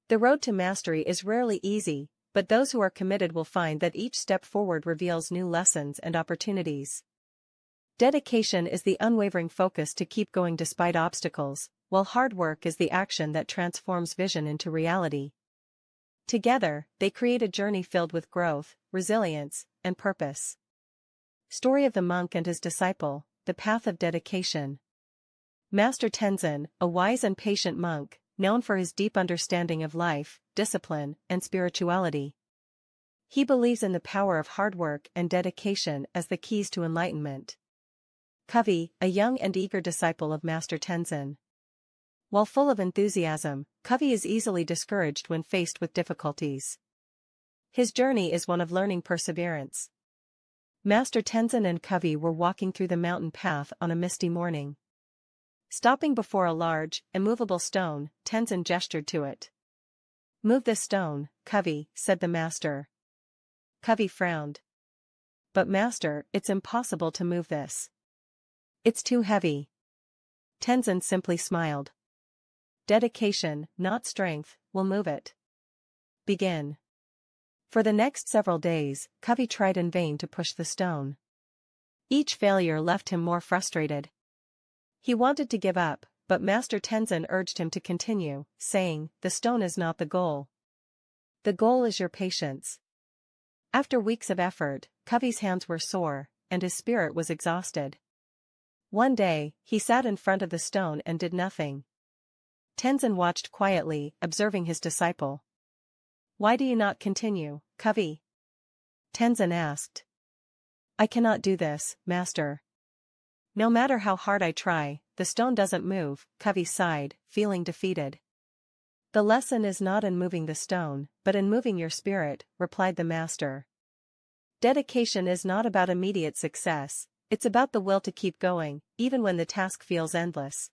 The road to mastery is rarely easy, but those who are committed will find that each step forward reveals new lessons and opportunities. Dedication is the unwavering focus to keep going despite obstacles, while hard work is the action that transforms vision into reality. Together, they create a journey filled with growth, resilience, and purpose. Story of the monk and his disciple, the path of dedication. Master Tenzin, a wise and patient monk, known for his deep understanding of life, discipline, and spirituality. He believes in the power of hard work and dedication as the keys to enlightenment. Covey, a young and eager disciple of Master Tenzin. While full of enthusiasm, Covey is easily discouraged when faced with difficulties. His journey is one of learning perseverance. Master Tenzin and Covey were walking through the mountain path on a misty morning. Stopping before a large, immovable stone, Tenzin gestured to it. "Move this stone, Covey," said the master. Covey frowned. "But master, it's impossible to move this. It's too heavy." Tenzin simply smiled. "Dedication, not strength, will move it. Begin." For the next several days, Covey tried in vain to push the stone. Each failure left him more frustrated. He wanted to give up, but Master Tenzin urged him to continue, saying, "The stone is not the goal. The goal is your patience." After weeks of effort, Covey's hands were sore, and his spirit was exhausted. One day, he sat in front of the stone and did nothing. Tenzin watched quietly, observing his disciple. "Why do you not continue, Covey?" Tenzin asked. "I cannot do this, master. No matter how hard I try, the stone doesn't move," Covey sighed, feeling defeated. "The lesson is not in moving the stone, but in moving your spirit," replied the master. Dedication is not about immediate success, it's about the will to keep going, even when the task feels endless.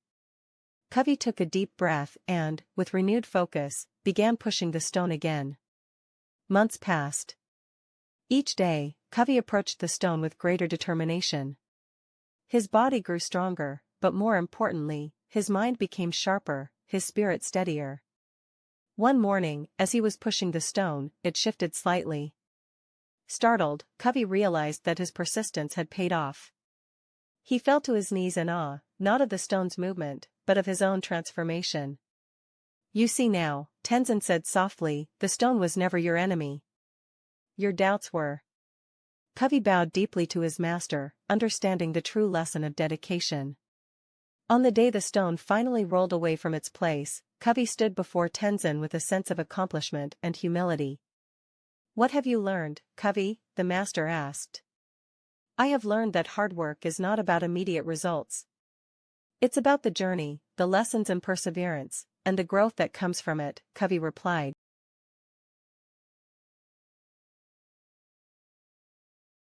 Covey took a deep breath and, with renewed focus, began pushing the stone again. Months passed. Each day, Covey approached the stone with greater determination. His body grew stronger, but more importantly, his mind became sharper, his spirit steadier. One morning, as he was pushing the stone, it shifted slightly. Startled, Covey realized that his persistence had paid off. He fell to his knees in awe, not of the stone's movement, but of his own transformation. "You see now," Tenzin said softly, "the stone was never your enemy. Your doubts were." Covey bowed deeply to his master, understanding the true lesson of dedication. On the day the stone finally rolled away from its place, Covey stood before Tenzin with a sense of accomplishment and humility. "What have you learned, Covey?" the master asked. "I have learned that hard work is not about immediate results. It's about the journey, the lessons and perseverance, and the growth that comes from it," Covey replied.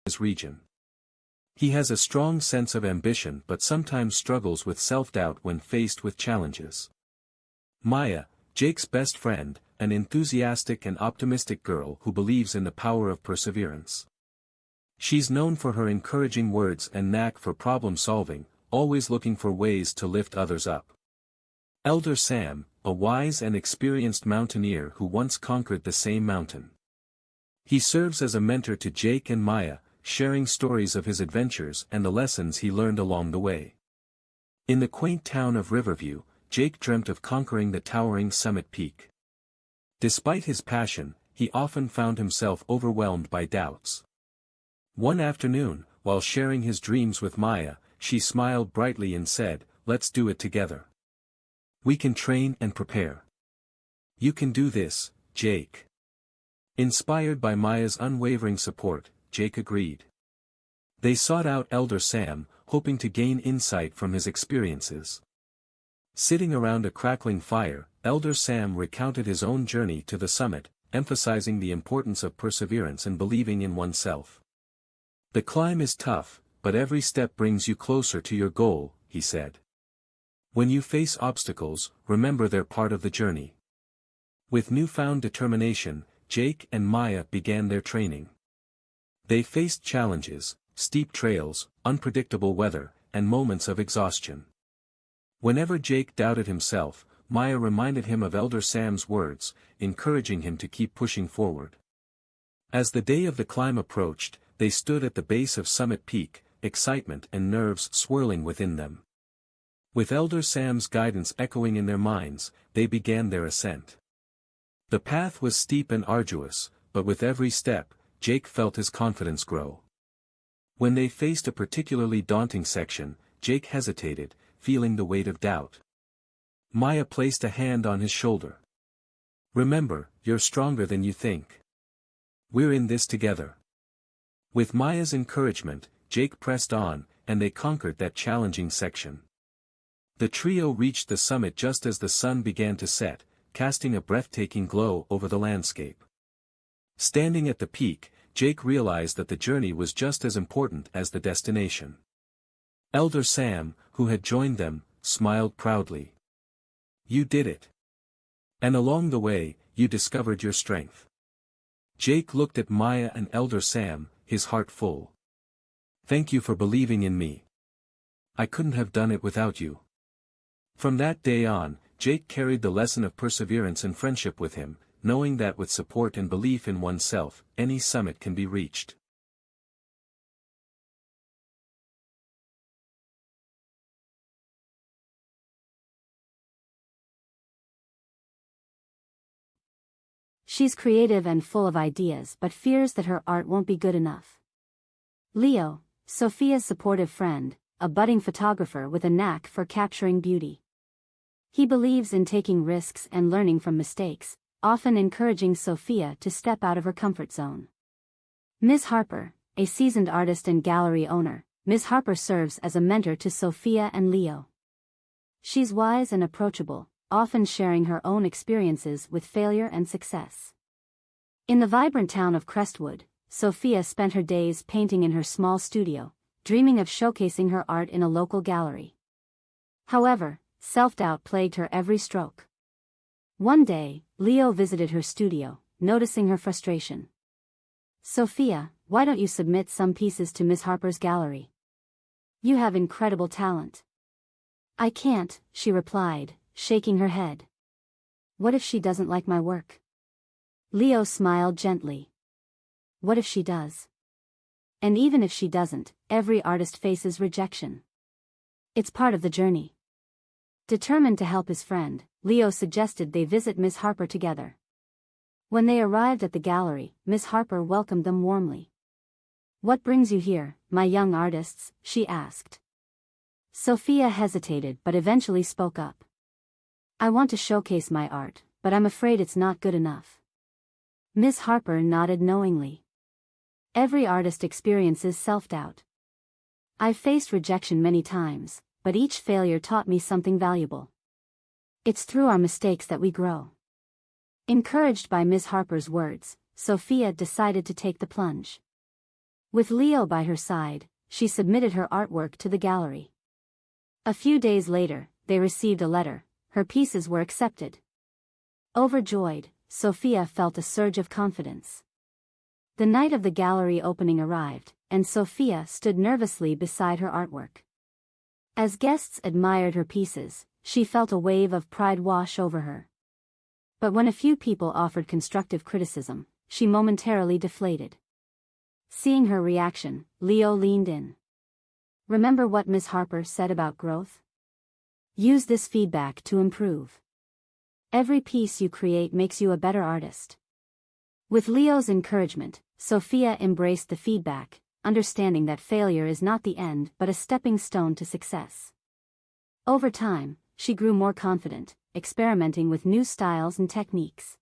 His region. He has a strong sense of ambition but sometimes struggles with self-doubt when faced with challenges. Maya, Jake's best friend, an enthusiastic and optimistic girl who believes in the power of perseverance. She's known for her encouraging words and knack for problem-solving, always looking for ways to lift others up. Elder Sam, a wise and experienced mountaineer who once conquered the same mountain. He serves as a mentor to Jake and Maya, sharing stories of his adventures and the lessons he learned along the way. In the quaint town of Riverview, Jake dreamt of conquering the towering summit peak. Despite his passion, he often found himself overwhelmed by doubts. One afternoon, while sharing his dreams with Maya, she smiled brightly and said, "Let's do it together. We can train and prepare. You can do this, Jake." Inspired by Maya's unwavering support, Jake agreed. They sought out Elder Sam, hoping to gain insight from his experiences. Sitting around a crackling fire, Elder Sam recounted his own journey to the summit, emphasizing the importance of perseverance and believing in oneself. "The climb is tough, but every step brings you closer to your goal," he said. "When you face obstacles, remember they're part of the journey." With newfound determination, Jake and Maya began their training. They faced challenges, steep trails, unpredictable weather, and moments of exhaustion. Whenever Jake doubted himself, Maya reminded him of Elder Sam's words, encouraging him to keep pushing forward. As the day of the climb approached, they stood at the base of Summit Peak, excitement and nerves swirling within them. With Elder Sam's guidance echoing in their minds, they began their ascent. The path was steep and arduous, but with every step, Jake felt his confidence grow. When they faced a particularly daunting section, Jake hesitated, feeling the weight of doubt. Maya placed a hand on his shoulder. "Remember, you're stronger than you think. We're in this together." With Maya's encouragement, Jake pressed on, and they conquered that challenging section. The trio reached the summit just as the sun began to set, casting a breathtaking glow over the landscape. Standing at the peak, Jake realized that the journey was just as important as the destination. Elder Sam, who had joined them, smiled proudly. "You did it. And along the way, you discovered your strength." Jake looked at Maya and Elder Sam, his heart full. "Thank you for believing in me. I couldn't have done it without you." From that day on, Jake carried the lesson of perseverance and friendship with him, knowing that with support and belief in oneself, any summit can be reached. She's creative and full of ideas but fears that her art won't be good enough. Leo, Sophia's supportive friend, a budding photographer with a knack for capturing beauty. He believes in taking risks and learning from mistakes, often encouraging Sophia to step out of her comfort zone. Ms. Harper, a seasoned artist and gallery owner, Ms. Harper serves as a mentor to Sophia and Leo. She's wise and approachable, often sharing her own experiences with failure and success. In the vibrant town of Crestwood, Sophia spent her days painting in her small studio, dreaming of showcasing her art in a local gallery. However, self-doubt plagued her every stroke. One day, Leo visited her studio, noticing her frustration. "Sophia, why don't you submit some pieces to Miss Harper's gallery? You have incredible talent." "I can't," she replied, shaking her head. "What if she doesn't like my work?" Leo smiled gently. "What if she does? And even if she doesn't, every artist faces rejection. It's part of the journey." Determined to help his friend, Leo suggested they visit Miss Harper together. When they arrived at the gallery, Miss Harper welcomed them warmly. "What brings you here, my young artists?" she asked. Sophia hesitated but eventually spoke up. "I want to showcase my art, but I'm afraid it's not good enough." Miss Harper nodded knowingly. "Every artist experiences self-doubt. I've faced rejection many times, but each failure taught me something valuable. It's through our mistakes that we grow." Encouraged by Miss Harper's words, Sophia decided to take the plunge. With Leo by her side, she submitted her artwork to the gallery. A few days later, they received a letter. Her pieces were accepted. Overjoyed, Sophia felt a surge of confidence. The night of the gallery opening arrived, and Sophia stood nervously beside her artwork. As guests admired her pieces, she felt a wave of pride wash over her. But when a few people offered constructive criticism, she momentarily deflated. Seeing her reaction, Leo leaned in. "Remember what Miss Harper said about growth? Use this feedback to improve. Every piece you create makes you a better artist." With Leo's encouragement, Sophia embraced the feedback, understanding that failure is not the end but a stepping stone to success. Over time, she grew more confident, experimenting with new styles and techniques.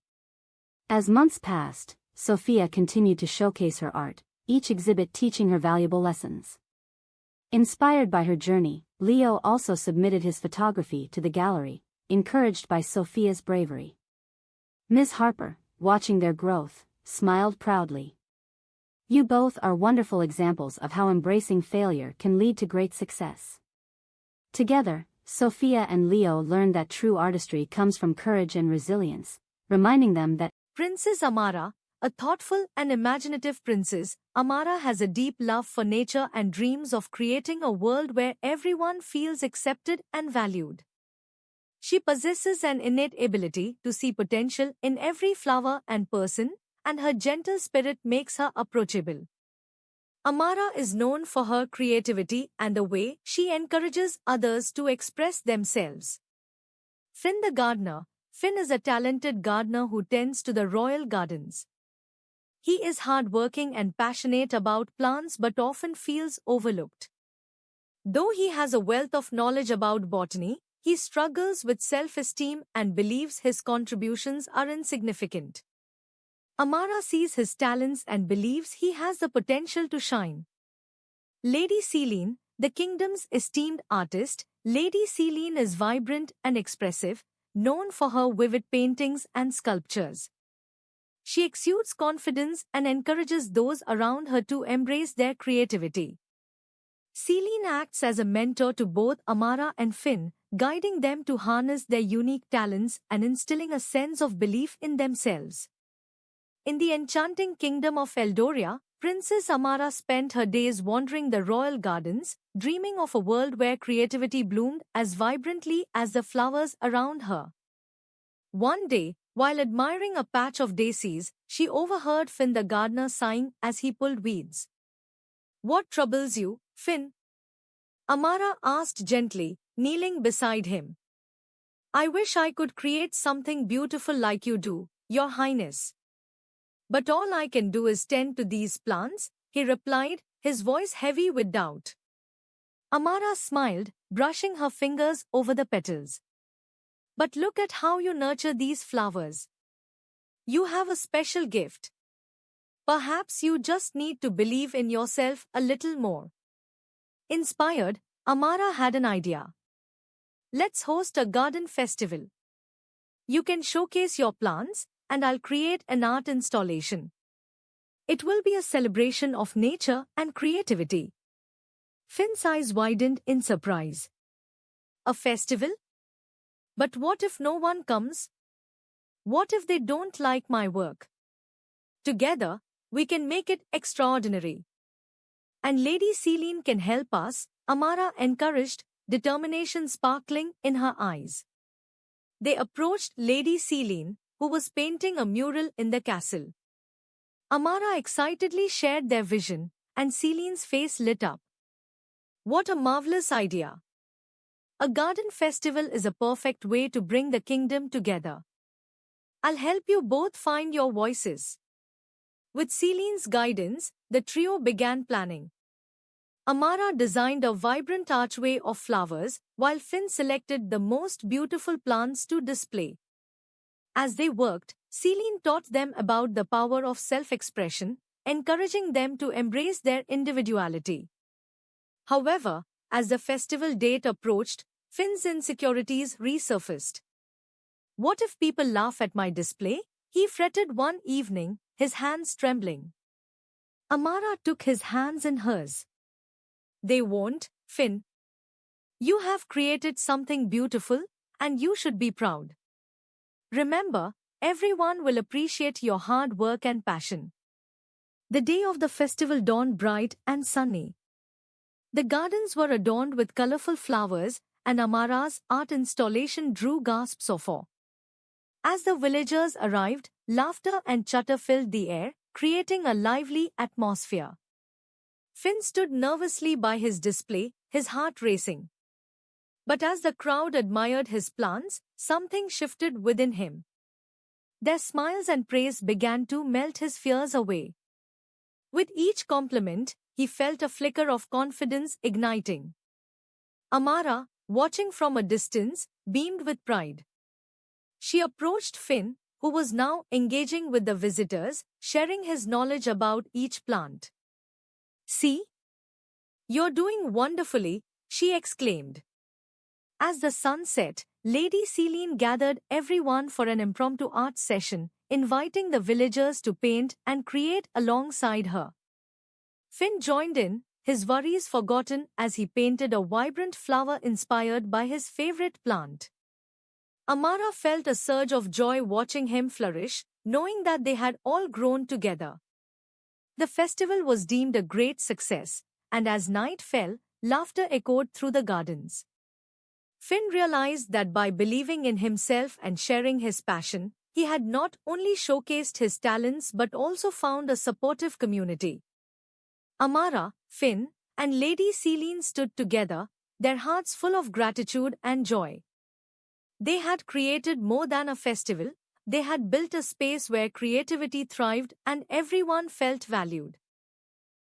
As months passed, Sophia continued to showcase her art, each exhibit teaching her valuable lessons. Inspired by her journey, Leo also submitted his photography to the gallery, encouraged by Sophia's bravery. Ms. Harper, watching their growth, smiled proudly. "You both are wonderful examples of how embracing failure can lead to great success." Together, Sophia and Leo learned that true artistry comes from courage and resilience, reminding them that Princess Amara, a thoughtful and imaginative princess, Amara has a deep love for nature and dreams of creating a world where everyone feels accepted and valued. She possesses an innate ability to see potential in every flower and person, and her gentle spirit makes her approachable. Amara is known for her creativity and the way she encourages others to express themselves. Finn the gardener. Finn is a talented gardener who tends to the royal gardens. He is hardworking and passionate about plants but often feels overlooked. Though he has a wealth of knowledge about botany, he struggles with self-esteem and believes his contributions are insignificant. Amara sees his talents and believes he has the potential to shine. Lady Celine, the kingdom's esteemed artist, Lady Celine is vibrant and expressive, known for her vivid paintings and sculptures. She exudes confidence and encourages those around her to embrace their creativity. Celine acts as a mentor to both Amara and Finn, guiding them to harness their unique talents and instilling a sense of belief in themselves. In the enchanting kingdom of Eldoria, Princess Amara spent her days wandering the royal gardens, dreaming of a world where creativity bloomed as vibrantly as the flowers around her. One day, while admiring a patch of daisies, she overheard Finn the gardener sighing as he pulled weeds. "What troubles you, Finn?" Amara asked gently, kneeling beside him. "I wish I could create something beautiful like you do, Your Highness. But all I can do is tend to these plants," he replied, his voice heavy with doubt. Amara smiled, brushing her fingers over the petals. "But look at how you nurture these flowers. You have a special gift. Perhaps you just need to believe in yourself a little more." Inspired, Amara had an idea. "Let's host a garden festival. You can showcase your plants, and I'll create an art installation. It will be a celebration of nature and creativity." Finn's eyes widened in surprise. "A festival? But what if no one comes? What if they don't like my work? Together, we can make it extraordinary. And Lady Celine can help us," Amara encouraged, determination sparkling in her eyes. They approached Lady Celine, who was painting a mural in the castle. Amara excitedly shared their vision, and Celine's face lit up. "What a marvelous idea! A garden festival is a perfect way to bring the kingdom together. I'll help you both find your voices." With Celine's guidance, the trio began planning. Amara designed a vibrant archway of flowers, while Finn selected the most beautiful plants to display. As they worked, Celine taught them about the power of self-expression, encouraging them to embrace their individuality. However, as the festival date approached, Finn's insecurities resurfaced. "What if people laugh at my display?" he fretted one evening, his hands trembling. Amara took his hands in hers. "They won't, Finn. You have created something beautiful, and you should be proud. Remember, everyone will appreciate your hard work and passion." The day of the festival dawned bright and sunny. The gardens were adorned with colorful flowers, and Amara's art installation drew gasps of awe. As the villagers arrived, laughter and chatter filled the air, creating a lively atmosphere. Finn stood nervously by his display, his heart racing. But as the crowd admired his plants, something shifted within him. Their smiles and praise began to melt his fears away. With each compliment, he felt a flicker of confidence igniting. Amara, watching from a distance, beamed with pride. She approached Finn, who was now engaging with the visitors, sharing his knowledge about each plant. "See? You're doing wonderfully," she exclaimed. As the sun set, Lady Celine gathered everyone for an impromptu art session, inviting the villagers to paint and create alongside her. Finn joined in, his worries forgotten as he painted a vibrant flower inspired by his favorite plant. Amara felt a surge of joy watching him flourish, knowing that they had all grown together. The festival was deemed a great success, and as night fell, laughter echoed through the gardens. Finn realized that by believing in himself and sharing his passion, he had not only showcased his talents but also found a supportive community. Amara, Finn, and Lady Celine stood together, their hearts full of gratitude and joy. They had created more than a festival, they had built a space where creativity thrived and everyone felt valued.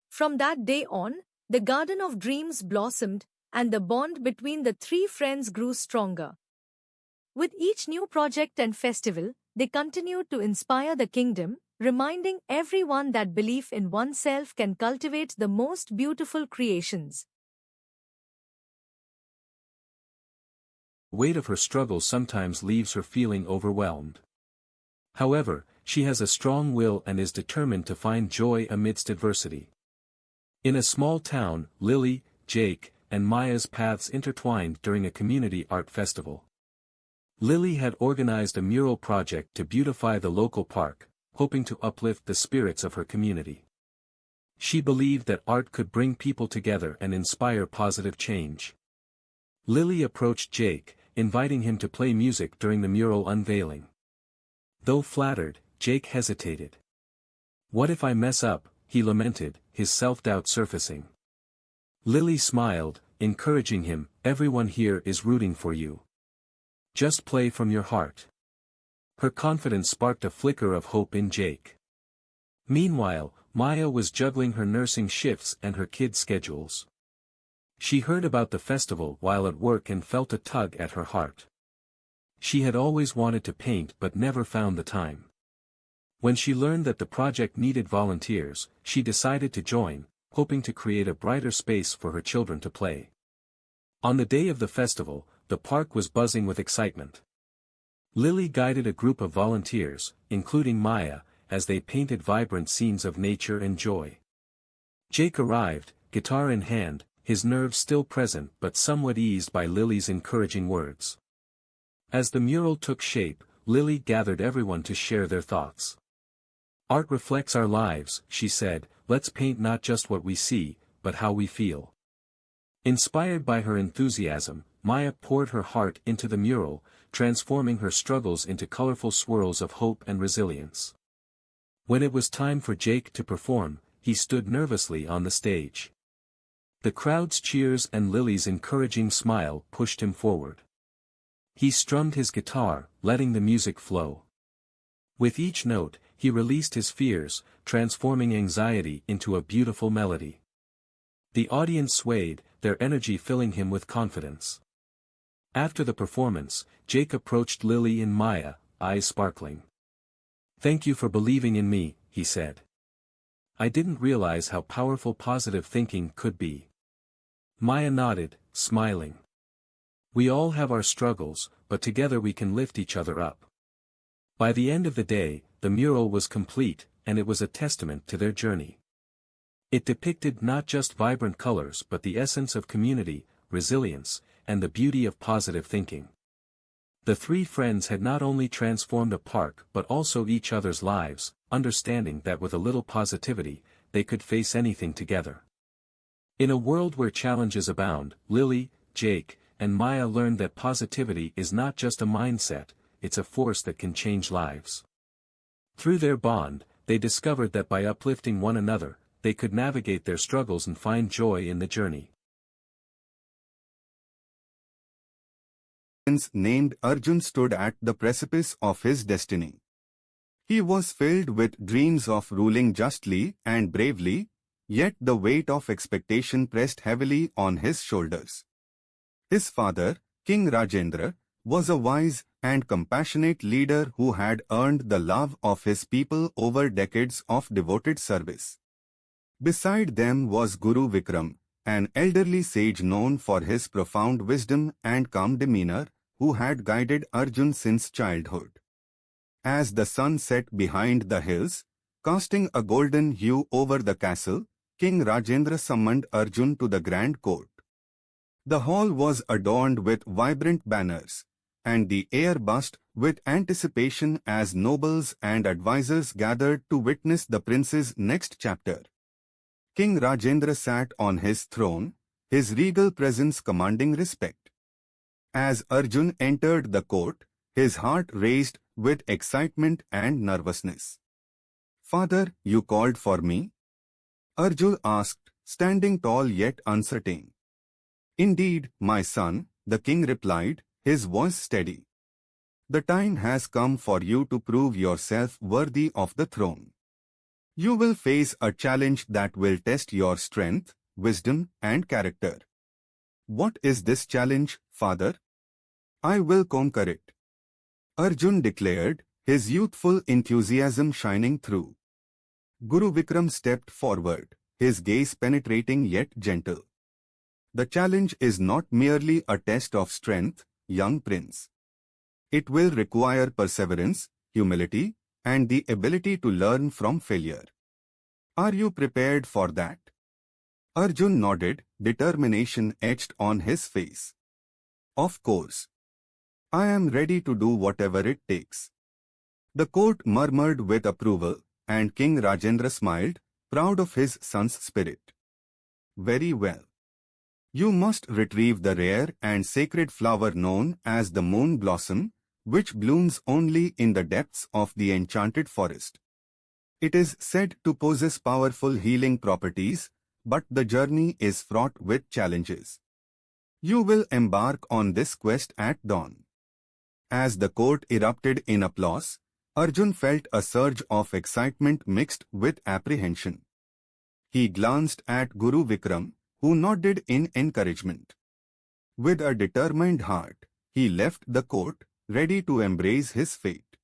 From that day on, the Garden of Dreams blossomed, and the bond between the three friends grew stronger. With each new project and festival, they continued to inspire the kingdom, reminding everyone that belief in oneself can cultivate the most beautiful creations. The weight of her struggles sometimes leaves her feeling overwhelmed. However, she has a strong will and is determined to find joy amidst adversity. In a small town, Lily, Jake, and Maya's paths intertwined during a community art festival. Lily had organized a mural project to beautify the local park, hoping to uplift the spirits of her community. She believed that art could bring people together and inspire positive change. Lily approached Jake, inviting him to play music during the mural unveiling. Though flattered, Jake hesitated. "What if I mess up?" he lamented, his self-doubt surfacing. Lily smiled, encouraging him, "Everyone here is rooting for you. Just play from your heart." Her confidence sparked a flicker of hope in Jake. Meanwhile, Maya was juggling her nursing shifts and her kids' schedules. She heard about the festival while at work and felt a tug at her heart. She had always wanted to paint but never found the time. When she learned that the project needed volunteers, she decided to join, hoping to create a brighter space for her children to play. On the day of the festival, the park was buzzing with excitement. Lily guided a group of volunteers, including Maya, as they painted vibrant scenes of nature and joy. Jake arrived, guitar in hand, his nerves still present but somewhat eased by Lily's encouraging words. As the mural took shape, Lily gathered everyone to share their thoughts. "Art reflects our lives," she said, "let's paint not just what we see, but how we feel." Inspired by her enthusiasm, Maya poured her heart into the mural, transforming her struggles into colorful swirls of hope and resilience. When it was time for Jake to perform, he stood nervously on the stage. The crowd's cheers and Lily's encouraging smile pushed him forward. He strummed his guitar, letting the music flow. With each note, he released his fears, transforming anxiety into a beautiful melody. The audience swayed, their energy filling him with confidence. After the performance, Jake approached Lily and Maya, eyes sparkling. "Thank you for believing in me," he said. "I didn't realize how powerful positive thinking could be." Maya nodded, smiling. "We all have our struggles, but together we can lift each other up." By the end of the day, the mural was complete, and it was a testament to their journey. It depicted not just vibrant colors but the essence of community, resilience, and the beauty of positive thinking. The three friends had not only transformed a park but also each other's lives, understanding that with a little positivity, they could face anything together. In a world where challenges abound, Lily, Jake, and Maya learned that positivity is not just a mindset, it's a force that can change lives. Through their bond, they discovered that by uplifting one another, they could navigate their struggles and find joy in the journey. Named Arjun stood at the precipice of his destiny. He was filled with dreams of ruling justly and bravely, yet the weight of expectation pressed heavily on his shoulders. His father, King Rajendra, was a wise and compassionate leader who had earned the love of his people over decades of devoted service. Beside them was Guru Vikram, an elderly sage known for his profound wisdom and calm demeanor, who had guided Arjun since childhood. As the sun set behind the hills, casting a golden hue over the castle, King Rajendra summoned Arjun to the grand court. The hall was adorned with vibrant banners, and the air buzzed with anticipation as nobles and advisors gathered to witness the prince's next chapter. King Rajendra sat on his throne, his regal presence commanding respect. As Arjun entered the court, his heart raced with excitement and nervousness. "Father, you called for me?" Arjun asked, standing tall yet uncertain. "Indeed, my son," the king replied, his voice steady. "The time has come for you to prove yourself worthy of the throne. You will face a challenge that will test your strength, wisdom, and character." "What is this challenge, father?" "I will conquer it," Arjun declared, his youthful enthusiasm shining through. Guru Vikram stepped forward, his gaze penetrating yet gentle. "The challenge is not merely a test of strength, young prince. It will require perseverance, humility, and the ability to learn from failure. Are you prepared for that?" Arjun nodded, determination etched on his face. "Of course. I am ready to do whatever it takes." The court murmured with approval, and King Rajendra smiled, proud of his son's spirit. "Very well. You must retrieve the rare and sacred flower known as the moon blossom, which blooms only in the depths of the enchanted forest. It is said to possess powerful healing properties, but the journey is fraught with challenges. You will embark on this quest at dawn." As the court erupted in applause, Arjun felt a surge of excitement mixed with apprehension. He glanced at Guru Vikram, who nodded in encouragement. With a determined heart, he left the court, ready to embrace his fate.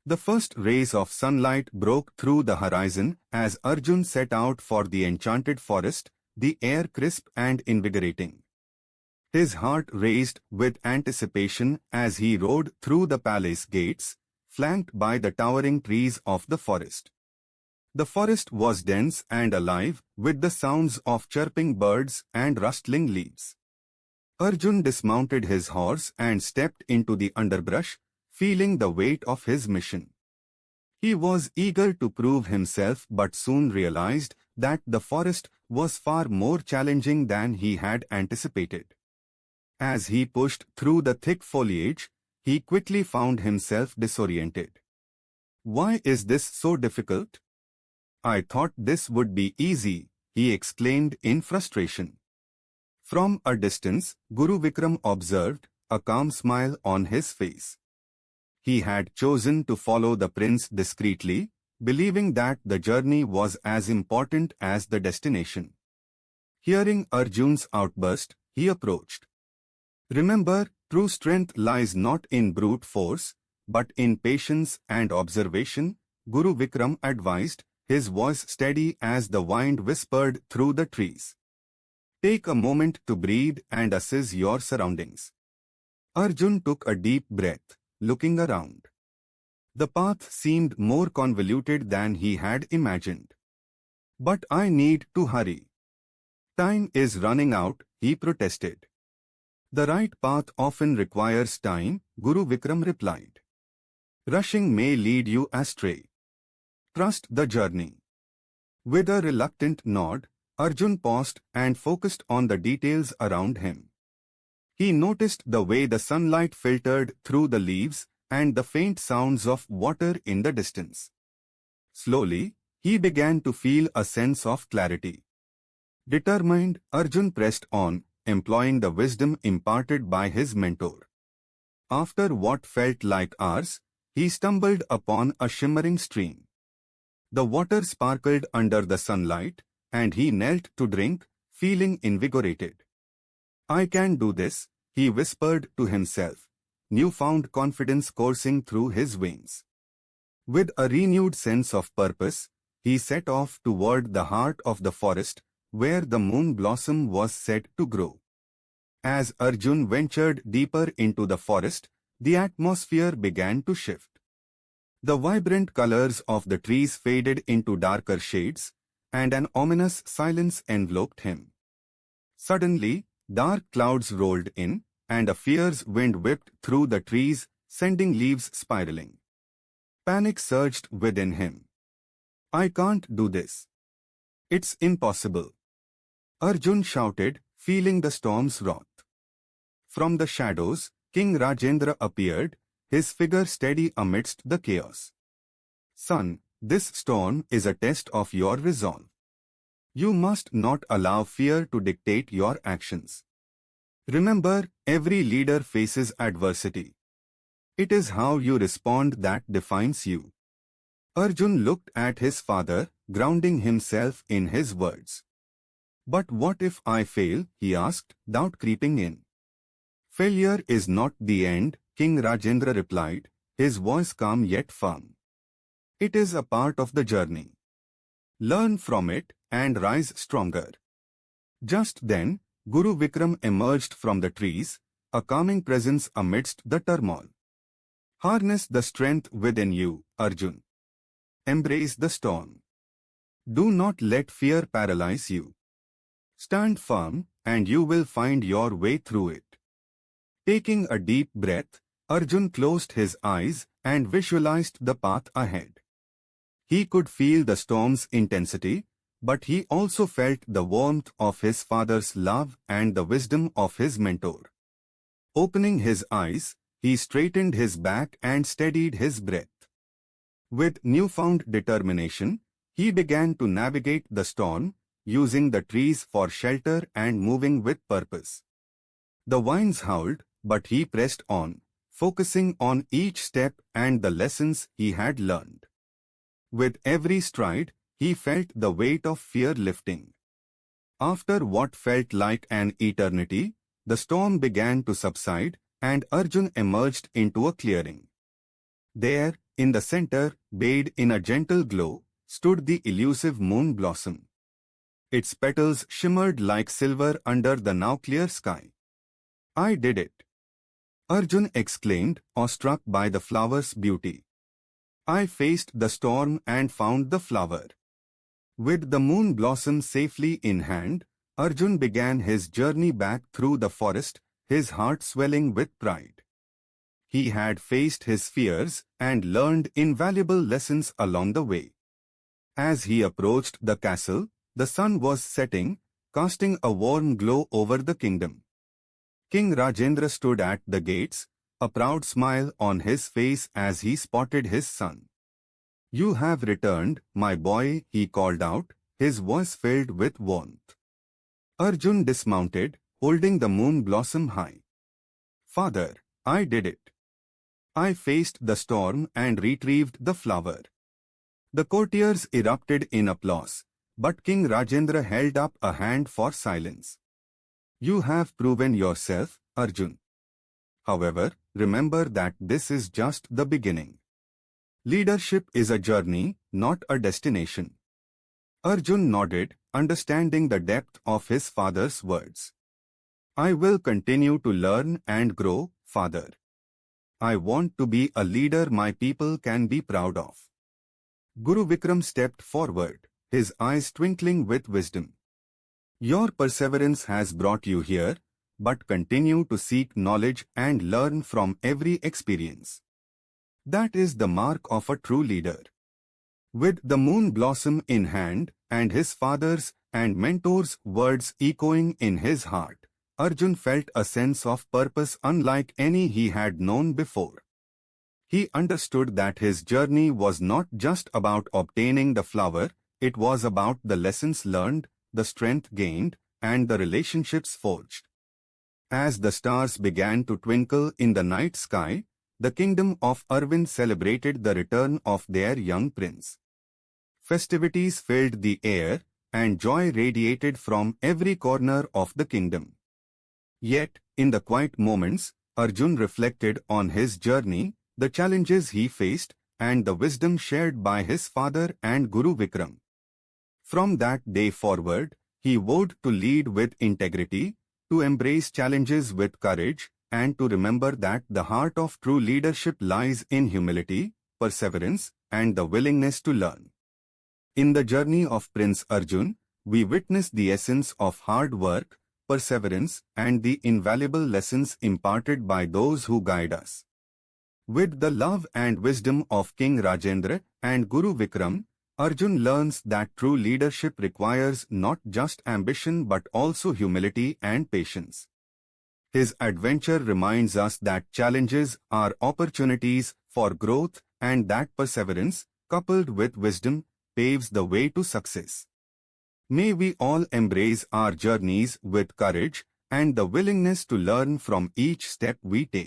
The first rays of sunlight broke through the horizon as Arjun set out for the enchanted forest, the air crisp and invigorating. His heart raced with anticipation as he rode through the palace gates, flanked by the towering trees of the forest. The forest was dense and alive with the sounds of chirping birds and rustling leaves. Arjun dismounted his horse and stepped into the underbrush, feeling the weight of his mission. He was eager to prove himself but soon realized that the forest was far more challenging than he had anticipated. As he pushed through the thick foliage, he quickly found himself disoriented. "Why is this so difficult? I thought this would be easy," he exclaimed in frustration. From a distance, Guru Vikram observed, a calm smile on his face. He had chosen to follow the prince discreetly, believing that the journey was as important as the destination. Hearing Arjun's outburst, he approached. "Remember, true strength lies not in brute force, but in patience and observation," Guru Vikram advised, his voice steady as the wind whispered through the trees. "Take a moment to breathe and assess your surroundings." Arjun took a deep breath, looking around. The path seemed more convoluted than he had imagined. "But I need to hurry. Time is running out," he protested. "The right path often requires time," Guru Vikram replied. "Rushing may lead you astray. Trust the journey." With a reluctant nod, Arjun paused and focused on the details around him. He noticed the way the sunlight filtered through the leaves and the faint sounds of water in the distance. Slowly, he began to feel a sense of clarity. Determined, Arjun pressed on, employing the wisdom imparted by his mentor. After what felt like hours, he stumbled upon a shimmering stream. The water sparkled under the sunlight, and he knelt to drink, feeling invigorated. "I can do this," he whispered to himself, newfound confidence coursing through his veins. With a renewed sense of purpose, he set off toward the heart of the forest, where the moon blossom was said to grow. As Arjun ventured deeper into the forest, the atmosphere began to shift. The vibrant colors of the trees faded into darker shades, and an ominous silence enveloped him. Suddenly, dark clouds rolled in, and a fierce wind whipped through the trees, sending leaves spiraling. Panic surged within him. "I can't do this. It's impossible," Arjun shouted, feeling the storm's wrath. From the shadows, King Rajendra appeared, his figure steady amidst the chaos. Son, this storm is a test of your resolve. You must not allow fear to dictate your actions. Remember, every leader faces adversity. It is how you respond that defines you. Arjun looked at his father, grounding himself in his words. But what if I fail? He asked, doubt creeping in. Failure is not the end, King Rajendra replied, his voice calm yet firm. It is a part of the journey. Learn from it and rise stronger. Just then, Guru Vikram emerged from the trees, a calming presence amidst the turmoil. Harness the strength within you, Arjun. Embrace the storm. Do not let fear paralyze you. Stand firm, and you will find your way through it. Taking a deep breath, Arjun closed his eyes and visualized the path ahead. He could feel the storm's intensity, but he also felt the warmth of his father's love and the wisdom of his mentor. Opening his eyes, he straightened his back and steadied his breath. With newfound determination, he began to navigate the storm, using the trees for shelter and moving with purpose. The winds howled, but he pressed on, focusing on each step and the lessons he had learned. With every stride, he felt the weight of fear lifting. After what felt like an eternity, the storm began to subside, and Arjun emerged into a clearing. There, in the center, bathed in a gentle glow, stood the elusive moon blossom. Its petals shimmered like silver under the now clear sky. I did it! Arjun exclaimed, awestruck by the flower's beauty. I faced the storm and found the flower. With the moon blossom safely in hand, Arjun began his journey back through the forest, his heart swelling with pride. He had faced his fears and learned invaluable lessons along the way. As he approached the castle, the sun was setting, casting a warm glow over the kingdom. King Rajendra stood at the gates, a proud smile on his face as he spotted his son. You have returned, my boy, he called out, his voice filled with warmth. Arjun dismounted, holding the moon blossom high. Father, I did it. I faced the storm and retrieved the flower. The courtiers erupted in applause, but King Rajendra held up a hand for silence. You have proven yourself, Arjun. However, remember that this is just the beginning. Leadership is a journey, not a destination. Arjun nodded, understanding the depth of his father's words. I will continue to learn and grow, father. I want to be a leader my people can be proud of. Guru Vikram stepped forward, his eyes twinkling with wisdom. Your perseverance has brought you here, but continue to seek knowledge and learn from every experience. That is the mark of a true leader. With the moon blossom in hand, and his father's and mentor's words echoing in his heart, Arjun felt a sense of purpose unlike any he had known before. He understood that his journey was not just about obtaining the flower, it was about the lessons learned, the strength gained, and the relationships forged. As the stars began to twinkle in the night sky, the kingdom of Arvind celebrated the return of their young prince. Festivities filled the air, and joy radiated from every corner of the kingdom. Yet, in the quiet moments, Arjun reflected on his journey, the challenges he faced, and the wisdom shared by his father and Guru Vikram. From that day forward, he vowed to lead with integrity, to embrace challenges with courage, and to remember that the heart of true leadership lies in humility, perseverance, and the willingness to learn. In the journey of Prince Arjun, we witness the essence of hard work, perseverance, and the invaluable lessons imparted by those who guide us. With the love and wisdom of King Rajendra and Guru Vikram, Arjun learns that true leadership requires not just ambition but also humility and patience. His adventure reminds us that challenges are opportunities for growth and that perseverance, coupled with wisdom, paves the way to success. May we all embrace our journeys with courage and the willingness to learn from each step we take.